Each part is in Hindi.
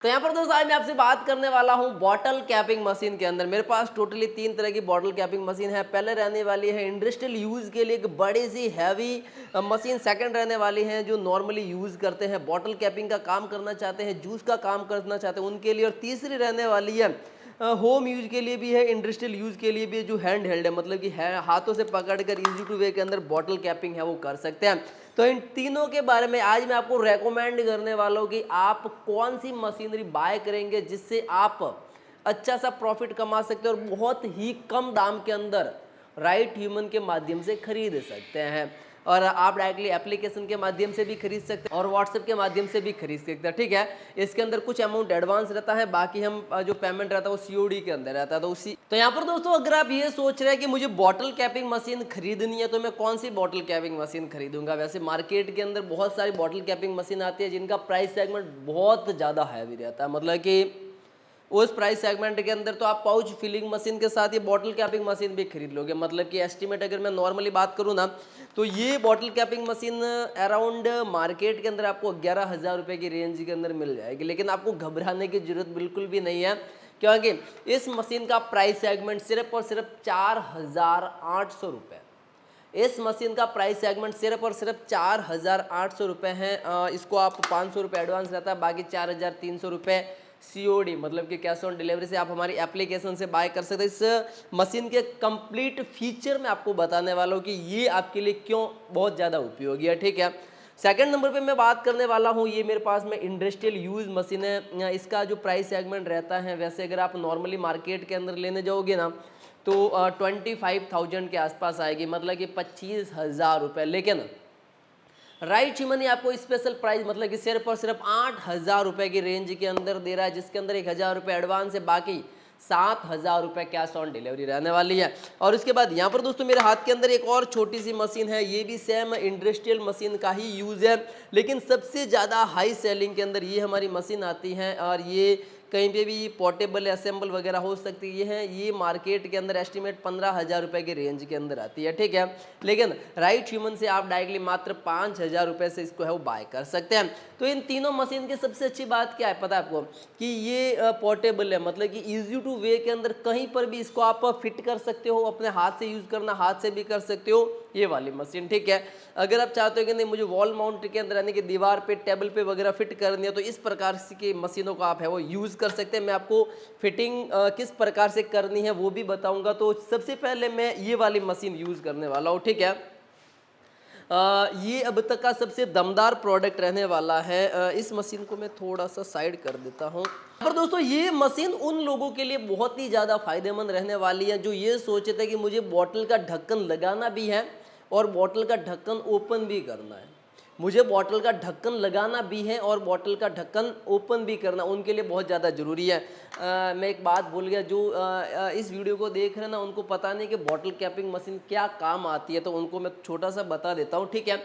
तो यहाँ पर दोस्तों आज मैं आपसे बात करने वाला हूँ बॉटल कैपिंग मशीन के अंदर। मेरे पास टोटली 3 तरह की बॉटल कैपिंग मशीन है। पहले रहने वाली है इंडस्ट्रियल यूज़ के लिए एक बड़ी सी हैवी मशीन। सेकंड रहने वाली है जो नॉर्मली यूज़ करते हैं, बॉटल कैपिंग का काम करना चाहते हैं, जूस का काम करना चाहते हैं उनके लिए। और तीसरी रहने वाली है होम यूज के लिए भी है, इंडस्ट्रियल यूज़ के लिए भी है, जो हैंड हेल्ड है, मतलब कि हाथों से पकड़कर इजी टू वे के अंदर बॉटल कैपिंग है वो कर सकते हैं। तो इन तीनों के बारे में आज मैं आपको रेकमेंड करने वाला हूँ कि आप कौन सी मशीनरी बाय करेंगे जिससे आप अच्छा सा प्रॉफिट कमा सकते हैं और बहुत ही कम दाम के अंदर राइट ह्यूमन के माध्यम से खरीद सकते हैं। और आप डायरेक्टली एप्लीकेशन के माध्यम से भी खरीद सकते हैं और व्हाट्सएप के माध्यम से भी खरीद सकते हैं। ठीक है, इसके अंदर कुछ अमाउंट एडवांस रहता है, बाकी हम जो पेमेंट रहता है वो सीओडी के अंदर रहता है। तो यहाँ पर दोस्तों अगर आप ये सोच रहे हैं कि मुझे बॉटल कैपिंग मशीन खरीदनी है तो मैं कौन सी बॉटल कैपिंग मशीन खरीदूंगा। वैसे मार्केट के अंदर बहुत सारी बॉटल कैपिंग मशीन आती है जिनका प्राइस सेगमेंट बहुत ज़्यादा हैवी रहता है, मतलब कि उस प्राइस सेगमेंट के अंदर तो आप पाउच फिलिंग मशीन के साथ ये बॉटल कैपिंग मशीन भी खरीद लोगे। मतलब कि एस्टिमेट अगर मैं नॉर्मली बात करूँ ना तो ये bottle capping machine around market के अंदर आपको 11,000 रुपये की रेंज के अंदर मिल जाएगी। लेकिन आपको घबराने की जरूरत बिल्कुल भी नहीं है, क्योंकि इस मशीन का प्राइस सेगमेंट सिर्फ और सिर्फ 4,800 रुपये। इस मशीन का प्राइस सेगमेंट सिर्फ और सिर्फ 4,800 रुपये है। इसको आप 500 रुपये एडवांस रहता है, बाकी 4,300 रुपये सीओडी मतलब कि कैश ऑन डिलीवरी से आप हमारी एप्लीकेशन से बाय कर सकते हैं। इस मशीन के कंप्लीट फीचर मैं आपको बताने वाला हूँ कि ये आपके लिए क्यों बहुत ज़्यादा उपयोगी है। ठीक है, सेकंड नंबर पे मैं बात करने वाला हूँ, ये मेरे पास में इंडस्ट्रियल यूज मशीन है। इसका जो प्राइस सेगमेंट रहता है, वैसे अगर आप नॉर्मली मार्केट के अंदर लेने जाओगे ना तो 25,000 के आसपास आएगी, मतलब कि 25,000 रुपये। लेकिन राइट ह्यूमन आपको स्पेशल प्राइस मतलब कि सिर्फ और सिर्फ 8,000 रुपये की रेंज के अंदर दे रहा है, जिसके अंदर 1,000 रुपये एडवांस है, बाकी 7,000 रुपये कैश ऑन डिलीवरी रहने वाली है। और उसके बाद यहाँ पर दोस्तों मेरे हाथ के अंदर एक और छोटी सी मशीन है, ये भी सेम इंडस्ट्रियल मशीन का ही यूज़ है, लेकिन सबसे ज़्यादा हाई सेलिंग के अंदर ये हमारी मशीन आती है। और ये कहीं पे भी पोर्टेबल असेंबल वगैरह हो सकती है। ये मार्केट के अंदर एस्टिमेट 15,000 रुपये की रेंज के अंदर आती है। ठीक है, लेकिन राइट ह्यूमन से आप डायरेक्टली मात्र 5,000 रुपये से इसको है वो बाय कर सकते हैं। तो इन तीनों मशीन की सबसे अच्छी बात क्या है पता है आपको, कि ये पोर्टेबल है, मतलब कि ईजी टू वे के अंदर कहीं पर भी इसको आप फिट कर सकते हो, अपने हाथ से यूज़ करना हाथ से भी कर सकते हो ये वाली मशीन। ठीक है, अगर आप चाहते हो कि नहीं मुझे वॉल माउंट के अंदर यानी कि दीवार पे टेबल पे वगैरह फिट करनी है तो इस प्रकार की मशीनों को आप है वो यूज़ कर सकते हैं। मैं आपको फिटिंग किस प्रकार से करनी है वो भी बताऊंगा। तो सबसे पहले मैं ये वाली मशीन यूज़ करने वाला हूँ। ठीक है, ये अब तक का सबसे दमदार प्रोडक्ट रहने वाला है। इस मशीन को मैं थोड़ा सा साइड कर देता हूँ। पर दोस्तों ये मशीन उन लोगों के लिए बहुत ही ज़्यादा फायदेमंद रहने वाली है जो ये सोचते थे कि मुझे बॉटल का ढक्कन लगाना भी है और बॉटल का ढक्कन ओपन भी करना है, मुझे बॉटल का ढक्कन लगाना भी है और बॉटल का ढक्कन ओपन भी करना, उनके लिए बहुत ज़्यादा ज़रूरी है। मैं एक बात भूल गया, जो इस वीडियो को देख रहे हैं ना उनको पता नहीं कि बॉटल कैपिंग मशीन क्या काम आती है, तो उनको मैं छोटा सा बता देता हूँ। ठीक है,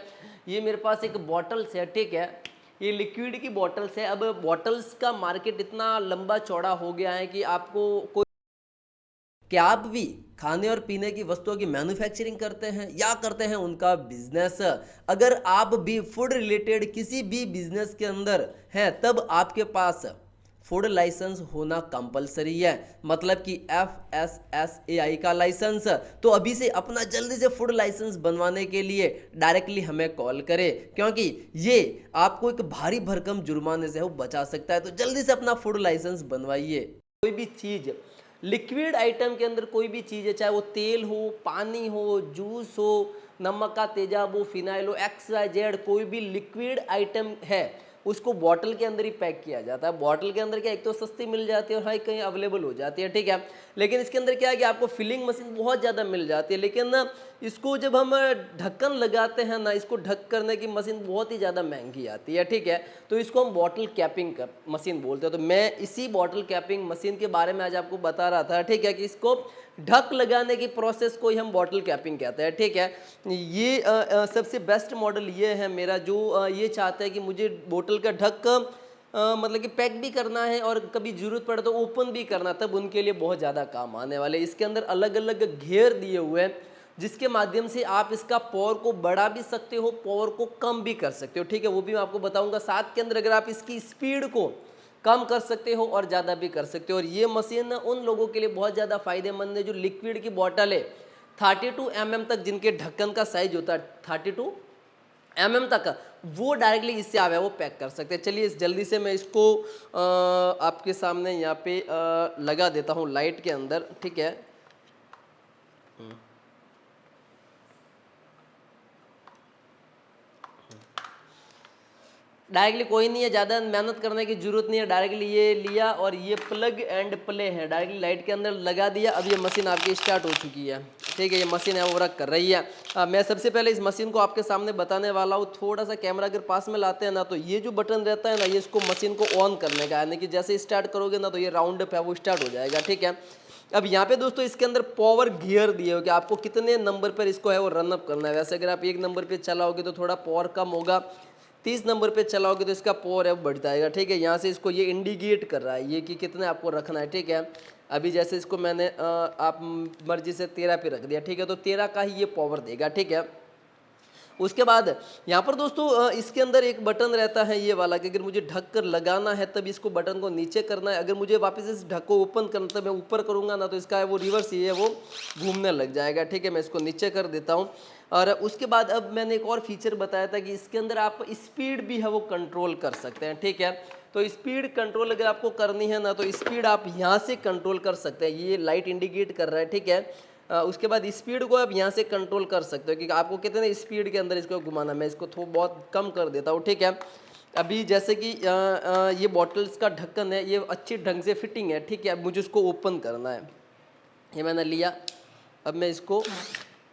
ये मेरे पास एक बॉटल्स है। ठीक है, ये लिक्विड की बॉटल्स है। अब बॉटल्स का मार्केट इतना लंबा चौड़ा हो गया है कि आपको कोई क्या आप भी खाने और पीने की वस्तुओं की मैन्युफैक्चरिंग करते हैं या करते हैं उनका बिजनेस, अगर आप भी फूड रिलेटेड किसी भी बिजनेस के अंदर हैं तब आपके पास फूड लाइसेंस होना कंपलसरी है, मतलब कि FSSAI का लाइसेंस। तो अभी से अपना जल्दी से फूड लाइसेंस बनवाने के लिए डायरेक्टली हमें कॉल करें, क्योंकि ये आपको एक भारी भरकम जुर्माने से वो बचा सकता है। तो जल्दी से अपना फूड लाइसेंस बनवाइए। कोई भी चीज़ लिक्विड आइटम के अंदर कोई भी चीज़ है, चाहे वो तेल हो, पानी हो, जूस हो, नमक का तेजाब हो, फिनाइल हो, XYZ कोई भी लिक्विड आइटम है उसको बॉटल के अंदर ही पैक किया जाता है। बॉटल के अंदर क्या एक तो सस्ती मिल जाती है और हाँ कहीं अवेलेबल हो जाती है। ठीक है, लेकिन इसके अंदर क्या है कि आपको फिलिंग मशीन बहुत ज़्यादा मिल जाती है, लेकिन ना इसको जब हम ढक्कन लगाते हैं ना, इसको ढक करने की मशीन बहुत ही ज़्यादा महंगी आती है। ठीक है, तो इसको हम बॉटल कैपिंग मशीन बोलते हैं। तो मैं इसी बॉटल कैपिंग मशीन के बारे में आज आपको बता रहा था। ठीक है, कि इसको ढक लगाने की प्रोसेस को ही हम बॉटल कैपिंग कहते हैं। ठीक है, ये सबसे बेस्ट मॉडल ये है मेरा, जो ये चाहता है कि मुझे बोतल का ढक मतलब कि पैक भी करना है और कभी ज़रूरत पड़े तो ओपन भी करना, तब उनके लिए बहुत ज़्यादा काम आने वाले। इसके अंदर अलग अलग घेर दिए हुए हैं जिसके माध्यम से आप इसका पावर को बढ़ा भी सकते हो, पावर को कम भी कर सकते हो। ठीक है, वो भी मैं आपको बताऊंगा। साथ के अंदर अगर आप इसकी स्पीड को कम कर सकते हो और ज़्यादा भी कर सकते हो। और ये मशीन उन लोगों के लिए बहुत ज़्यादा फायदेमंद है जो लिक्विड की बॉटल है 32 mm तक, जिनके ढक्कन का साइज होता है 32 mm तक, वो डायरेक्टली इससे आप है वो पैक कर सकते हैं। चलिए जल्दी से मैं इसको आपके सामने यहाँ पे लगा देता हूँ लाइट के अंदर, ठीक है। डायरेक्टली कोई नहीं है, ज़्यादा मेहनत करने की जरूरत नहीं है। डायरेक्टली ये लिया और ये प्लग एंड प्ले है, डायरेक्टली लाइट के अंदर लगा दिया। अब ये मशीन आपकी स्टार्ट हो चुकी है, ठीक है। ये मशीन है वो वर्क कर रही है। मैं सबसे पहले इस मशीन को आपके सामने बताने वाला हूँ। थोड़ा सा कैमरा अगर पास में लाते हैं ना, तो ये जो बटन रहता है ना, ये इसको मशीन को ऑन करने का, यानी कि जैसे स्टार्ट करोगे ना तो ये राउंड अप है वो स्टार्ट हो जाएगा, ठीक है। अब यहाँ पे दोस्तों इसके अंदर पावर गियर दिए हो कि आपको कितने नंबर पर इसको है वो रनअप करना है। वैसे अगर आप 1 नंबर पे चलाओगे तो थोड़ा पावर कम होगा, 30 नंबर पे चलाओगे तो इसका पावर है वो बढ़ जाएगा, ठीक है। यहाँ से इसको ये इंडिकेट कर रहा है ये कि कितने आपको रखना है, ठीक है। अभी जैसे इसको मैंने आप मर्जी से 13 पे रख दिया, ठीक है, तो 13 का ही ये पावर देगा, ठीक है। उसके बाद यहाँ पर दोस्तों इसके अंदर एक बटन रहता है ये वाला कि अगर मुझे ढक कर लगाना है तब इसको बटन को नीचे करना है। अगर मुझे वापस इस ढक को ओपन करना तब मैं ऊपर करूँगा ना तो इसका है वो रिवर्स ही है वो घूमने लग जाएगा, ठीक है। मैं इसको नीचे कर देता हूँ। और उसके बाद अब मैंने एक और फीचर बताया था कि इसके अंदर आप स्पीड भी है वो कंट्रोल कर सकते हैं, ठीक है। तो स्पीड कंट्रोल अगर आपको करनी है ना तो स्पीड आप यहाँ से कंट्रोल कर सकते हैं। ये लाइट इंडिकेट कर रहा है, ठीक है। उसके बाद स्पीड को आप यहाँ से कंट्रोल कर सकते हो कि आपको कितने स्पीड के अंदर इसको घुमाना। मैं इसको थोड़ा बहुत कम कर देता हूँ, ठीक है। अभी जैसे कि ये बॉटल्स का ढक्कन है, ये अच्छी ढंग से फिटिंग है, ठीक है। अब मुझे उसको ओपन करना है, ये मैंने लिया। अब मैं इसको,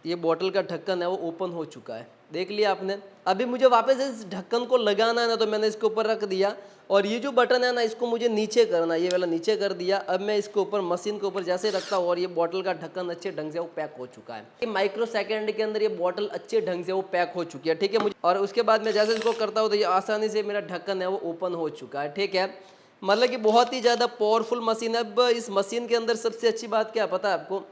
ये बॉटल का ढक्कन है वो ओपन हो चुका है, देख लिया आपने। अभी मुझे वापस इस ढक्कन को लगाना है ना तो मैंने इसके ऊपर रख दिया और ये जो बटन है ना इसको मुझे नीचे करना है, ये वाला नीचे कर दिया। अब मैं इसके ऊपर मशीन के ऊपर जैसे रखता हूँ और ये बॉटल का ढक्कन अच्छे ढंग से वो पैक हो चुका है। माइक्रो सेकेंड के अंदर ये बॉटल अच्छे ढंग से वो पैक हो चुकी है, ठीक है। मुझे और उसके बाद मैं जैसे इसको करता हूँ तो ये आसानी से मेरा ढक्कन है वो ओपन हो चुका है, ठीक है। मतलब कि बहुत ही ज़्यादा पावरफुल मशीन है। अब इस मशीन के अंदर सबसे अच्छी बात क्या पता है आपको,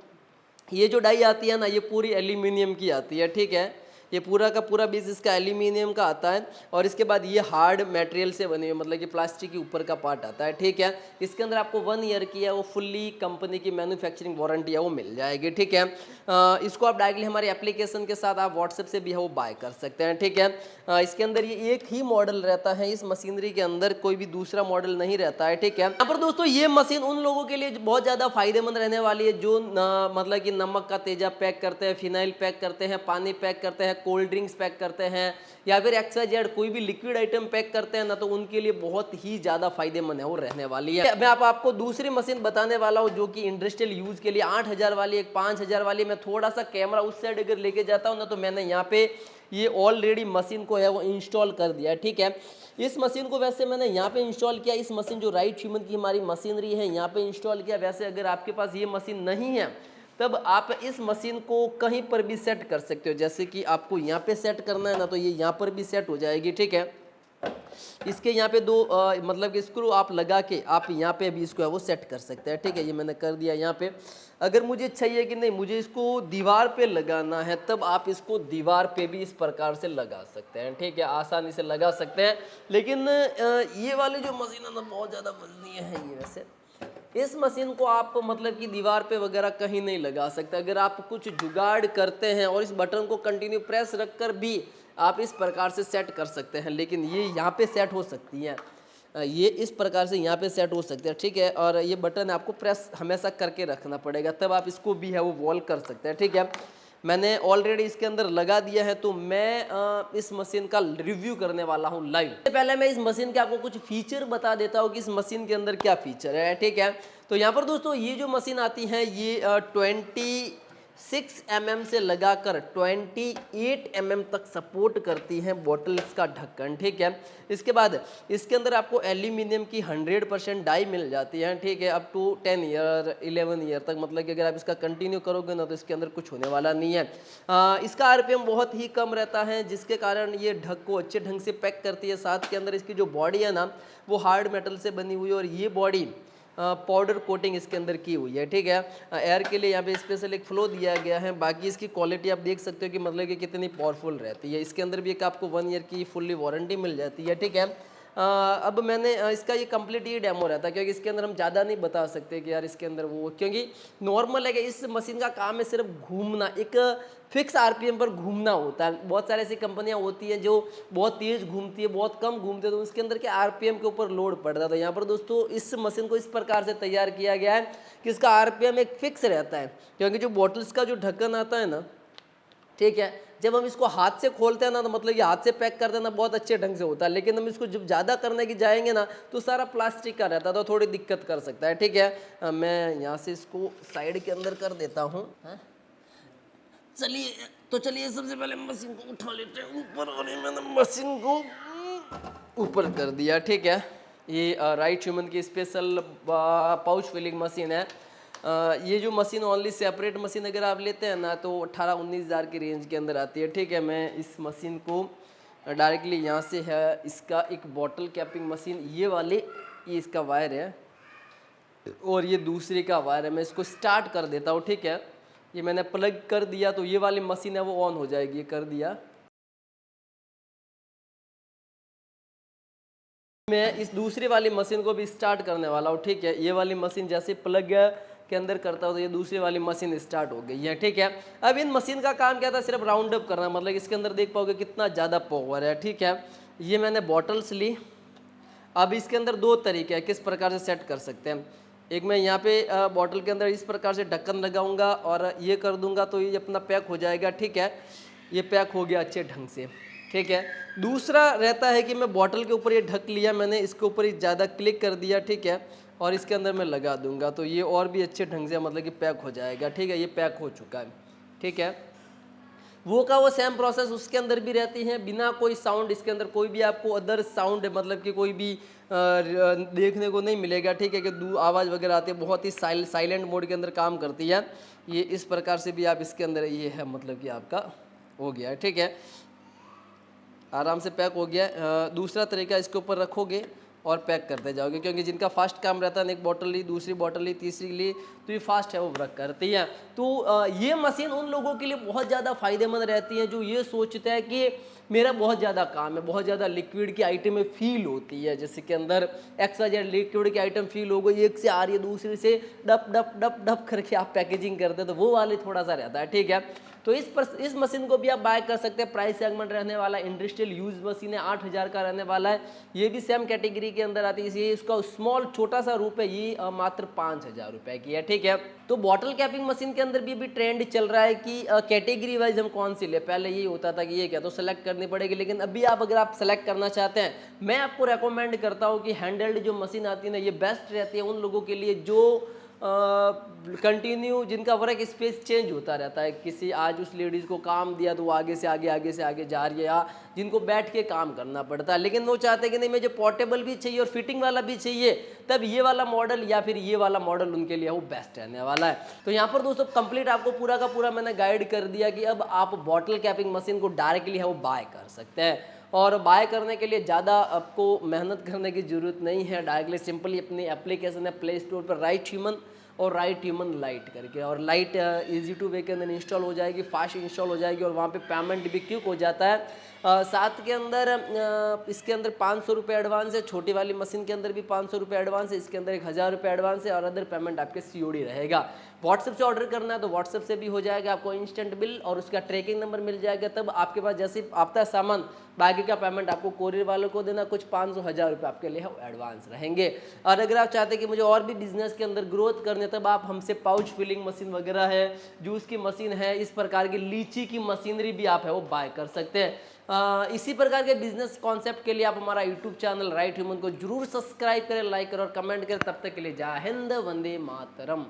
ये जो डाई आती है ना ये पूरी एल्यूमिनियम की आती है, ठीक है। ये पूरा का पूरा बेस इसका एल्यूमिनियम का आता है और इसके बाद ये हार्ड मटेरियल से बनी हुई, मतलब कि प्लास्टिक के ऊपर का पार्ट आता है, ठीक है। इसके अंदर आपको 1 ईयर की है वो फुल्ली कंपनी की मैन्युफैक्चरिंग वारंटी है वो मिल जाएगी, ठीक है। इसको आप डायरेक्टली हमारे एप्लीकेशन के साथ आप व्हाट्सएप से भी है वो बाय कर सकते हैं, ठीक है। इसके अंदर ये एक ही मॉडल रहता है, इस मशीनरी के अंदर कोई भी दूसरा मॉडल नहीं रहता है, ठीक है। यहाँ पर दोस्तों ये मशीन उन लोगों के लिए बहुत ज़्यादा फायदेमंद रहने वाली है जो मतलब कि नमक का तेजा पैक करते हैं, फिनाइल पैक करते हैं, पानी पैक करते हैं, कोल्ड ड्रिंक्स पैक करते हैं या फिर XYZ कोई भी लिक्विड आइटम पैक करते हैं ना, तो उनके लिए बहुत ही ज़्यादा फायदेमंद है वो रहने वाली है। मैं आपको दूसरी मशीन बताने वाला हूँ जो कि इंडस्ट्रियल यूज के लिए 8000 वाली, एक 5000 वाली। मैं थोड़ा सा कैमरा उस साइड अगर लेके जाता हूँ ना तो मैंने यहाँ पे ये ऑलरेडी मशीन को है वो इंस्टॉल कर दिया है, ठीक है। इस मशीन को वैसे मैंने यहाँ पे इंस्टॉल किया, इस मशीन जो राइट ह्यूमन की हमारी मशीनरी है यहाँ पे इंस्टॉल किया। वैसे अगर आपके पास ये मशीन नहीं है तब आप इस मशीन को कहीं पर भी सेट कर सकते हो। जैसे कि आपको यहाँ पे सेट करना है ना तो ये यहाँ पर भी सेट हो जाएगी, ठीक है। इसके यहाँ पे दो मतलब कि स्क्रू आप लगा के आप यहाँ पे भी इसको है वो सेट कर सकते हैं, ठीक है। ये मैंने कर दिया यहाँ पे। अगर मुझे चाहिए कि नहीं मुझे इसको दीवार पे लगाना है तब आप इसको दीवार पे भी इस प्रकार से लगा सकते हैं, ठीक है, आसानी से लगा सकते हैं। लेकिन ये वाली जो मशीन है ना बहुत ज़्यादा वजनी है ये। वैसे इस मशीन को आप मतलब कि दीवार पे वगैरह कहीं नहीं लगा सकते। अगर आप कुछ जुगाड़ करते हैं और इस बटन को कंटिन्यू प्रेस रख कर भी आप इस प्रकार से सेट कर सकते हैं, लेकिन ये यहाँ पे सेट हो सकती है, ये इस प्रकार से यहाँ पे सेट हो सकते हैं, ठीक है। और ये बटन आपको प्रेस हमेशा करके रखना पड़ेगा तब आप इसको भी है वो वॉल कर सकते हैं, ठीक है। मैंने ऑलरेडी इसके अंदर लगा दिया है तो मैं इस मशीन का रिव्यू करने वाला हूँ लाइव। सबसे पहले मैं इस मशीन के आपको कुछ फीचर बता देता हूँ कि इस मशीन के अंदर क्या फीचर है, ठीक है। तो यहाँ पर दोस्तों ये जो मशीन आती है ये 26 mm से लगाकर 28 mm तक सपोर्ट करती है बॉटल्स का ढक्कन, ठीक है। इसके बाद इसके अंदर आपको एल्यूमिनियम की 100% डाई मिल जाती है, ठीक है, अप टू 10 ईयर 11 ईयर तक। मतलब कि अगर आप इसका कंटिन्यू करोगे ना तो इसके अंदर कुछ होने वाला नहीं है। इसका RPM बहुत ही कम रहता है जिसके कारण ये ढक को अच्छे ढंग से पैक करती है। साथ के अंदर इसकी जो बॉडी है ना वो हार्ड मेटल से बनी हुई है और ये बॉडी पाउडर कोटिंग इसके अंदर की हुई है, ठीक है। एयर के लिए यहाँ पे स्पेशल एक फ्लो दिया गया है। बाकी इसकी क्वालिटी आप देख सकते हो कि मतलब कि कितनी पावरफुल रहती है। इसके अंदर भी एक आपको 1 ईयर की फुल्ली वारंटी मिल जाती है, ठीक है। अब मैंने इसका ये कंप्लीट ये डेमो रहता है, क्योंकि इसके अंदर हम ज़्यादा नहीं बता सकते कि यार इसके अंदर वो, क्योंकि नॉर्मल है कि इस मशीन का काम है सिर्फ घूमना, एक फिक्स आरपीएम पर घूमना होता है। बहुत सारी ऐसी कंपनियां होती हैं जो बहुत तेज़ घूमती है, बहुत कम घूमती है, तो उसके अंदर के आरपीएम के ऊपर लोड पड़ता है। तो यहाँ पर दोस्तों इस मशीन को इस प्रकार से तैयार किया गया है कि इसका आरपीएम एक फिक्स रहता है, क्योंकि जो बॉटल्स का जो ढक्कन आता है ना, ठीक है, जब हम इसको हाथ से खोलते हैं ना, तो मतलब ये हाथ से पैक करते हैं ना, बहुत अच्छे ढंग से होता है, लेकिन हम इसको जब ज़्यादा करने की जाएंगे ना, तो सारा प्लास्टिक का रहता है, तो थोड़ी दिक्कत कर सकता है। ठीक है, मैं यहाँ से इसको साइड के अंदर कर देता हूँ। चलिए, तो चलिए सबसे पहले मशीन को उठा लेते हैं ऊपर, और ये मैंने मशीन को ऊपर कर दिया। ठीक है, ये राइट ह्यूमन की स्पेशल पाउच फिलिंग मशीन है। ये जो मशीन ओनली सेपरेट मशीन अगर आप लेते हैं ना, तो 18-19 हज़ार की रेंज के अंदर आती है। ठीक है, मैं इस मशीन को डायरेक्टली यहाँ से है, इसका एक बॉटल कैपिंग मशीन ये वाले, ये इसका वायर है और ये दूसरे का वायर है। मैं इसको स्टार्ट कर देता हूँ। ठीक है, ये मैंने प्लग कर दिया, तो ये वाली मशीन है वो ऑन हो जाएगी। ये कर दिया। मैं इस दूसरी वाली मशीन को भी स्टार्ट करने वाला हूँ। ठीक है, ये वाली मशीन जैसे प्लग के अंदर करता हूँ तो ये दूसरी वाली मशीन स्टार्ट हो गई है। ठीक है, अब इन मशीन का काम क्या था, सिर्फ राउंड अप करना, मतलब इसके अंदर देख पाओगे कितना ज़्यादा पावर है। ठीक है, ये मैंने बॉटल्स ली। अब इसके अंदर दो तरीके हैं किस प्रकार से सेट कर सकते हैं। एक मैं यहाँ पे बॉटल के अंदर इस प्रकार से ढक्कन लगाऊंगा और ये कर दूंगा, तो ये अपना पैक हो जाएगा। ठीक है, ये पैक हो गया अच्छे ढंग से। ठीक है, दूसरा रहता है कि मैं बॉटल के ऊपर ये ढक लिया मैंने, इसके ऊपर ही ज़्यादा क्लिक कर दिया। ठीक है, और इसके अंदर मैं लगा दूंगा, तो ये और भी अच्छे ढंग से मतलब कि पैक हो जाएगा। ठीक है, ये पैक हो चुका है। ठीक है, वो का वो सेम प्रोसेस उसके अंदर भी रहती है, बिना कोई साउंड, इसके अंदर कोई भी आपको अदर साउंड मतलब कि कोई भी देखने को नहीं मिलेगा। ठीक है, कि आवाज़ वगैरह आती है, बहुत ही साइलेंट मोड के अंदर काम करती है। ये इस प्रकार से भी आप इसके अंदर, ये है मतलब कि आपका हो गया है। ठीक है, आराम से पैक हो गया। दूसरा तरीका, इसके ऊपर रखोगे और पैक करते जाओगे, क्योंकि जिनका फास्ट काम रहता है, एक बॉटल ली, दूसरी बॉटल ली, तीसरी ली, तो ये फास्ट है वो वर्क करती है। तो ये मशीन उन लोगों के लिए बहुत ज़्यादा फायदेमंद रहती है जो ये सोचते हैं कि मेरा बहुत ज़्यादा काम है, बहुत ज़्यादा लिक्विड की आइटम में फील होती है, जैसे कि अंदर एक्स्ट्रा लिक्विड की आइटम फील हो गई, एक से आ रही है, दूसरे से डप डप डप डप करके आप पैकेजिंग करते हैं, तो वो वाले थोड़ा सा रहता है। ठीक है, तो इस मशीन को भी आप बाय कर सकते हैं। प्राइस सेगमेंट रहने वाला इंडस्ट्रियल यूज मशीन है, 8,000 का रहने वाला है। ये भी सेम कैटेगरी के अंदर आती है, इसलिए इसका स्मॉल छोटा सा रूप है, ये मात्र 5,000 रुपए की है। ठीक है, तो बॉटल कैपिंग मशीन के अंदर भी ट्रेंड चल रहा है कि कैटेगरी वाइज हम कौन सी ले। पहले ये होता था कि ये क्या, तो सेलेक्ट करनी पड़ेगी, लेकिन अभी आप अगर आप सेलेक्ट करना चाहते हैं, मैं आपको रेकमेंड करता हूँ कि हैंडल्ड जो मशीन आती है ना, ये बेस्ट रहती है उन लोगों के लिए जो कंटिन्यू, जिनका वर्क स्पेस चेंज होता रहता है। किसी आज उस लेडीज़ को काम दिया तो वो आगे से आगे, आगे से आगे जा रही है, या जिनको बैठ के काम करना पड़ता है, लेकिन वो चाहते हैं कि नहीं मुझे पोर्टेबल भी चाहिए और फिटिंग वाला भी चाहिए, तब ये वाला मॉडल या फिर ये वाला मॉडल उनके लिए वो बेस्ट रहने वाला है। तो यहाँ पर दोस्तों कंप्लीट आपको पूरा का पूरा मैंने गाइड कर दिया कि अब आप बॉटल कैपिंग मशीन को डायरेक्टली है वो बाय कर सकते हैं, और बाय करने के लिए ज़्यादा आपको मेहनत करने की ज़रूरत नहीं है। डायरेक्टली सिंपली अपनी एप्लीकेशन है प्ले स्टोर पर राइट ह्यूमन और राइट ह्यूमन लाइट करके, और लाइट इजी टू वे के अंदर इंस्टॉल हो जाएगी, फास्ट इंस्टॉल हो जाएगी, और वहाँ पे पेमेंट भी क्विक हो जाता है। साथ के अंदर इसके अंदर 500 रुपये एडवांस है, छोटी वाली मशीन के अंदर भी 500 रुपये एडवांस है, इसके अंदर 1,000 रुपये एडवांस है, और अदर पेमेंट आपके COD रहेगा। व्हाट्सएप से ऑर्डर करना है तो व्हाट्सएप से भी हो जाएगा, आपको इंस्टेंट बिल और उसका ट्रैकिंग नंबर मिल जाएगा। तब आपके पास जैसे आता है सामान, बाकी का पेमेंट आपको कोरियर वालों को देना, कुछ 500-1,000 रुपये आपके लिए एडवांस रहेंगे। और अगर आप चाहते हैं कि मुझे और भी बिजनेस के अंदर ग्रोथ करने, तब आप हमसे पाउच फिलिंग मशीन वगैरह है, जूस की मशीन है, इस प्रकार की लीची की मशीनरी भी आप है वो बाय कर सकते हैं। इसी प्रकार के बिजनेस कॉन्सेप्ट के लिए आप हमारा यूट्यूब चैनल राइट ह्यूमन को जरूर सब्सक्राइब करें, लाइक करें और कमेंट करें। तब तक के लिए जय हिंद, वंदे मातरम।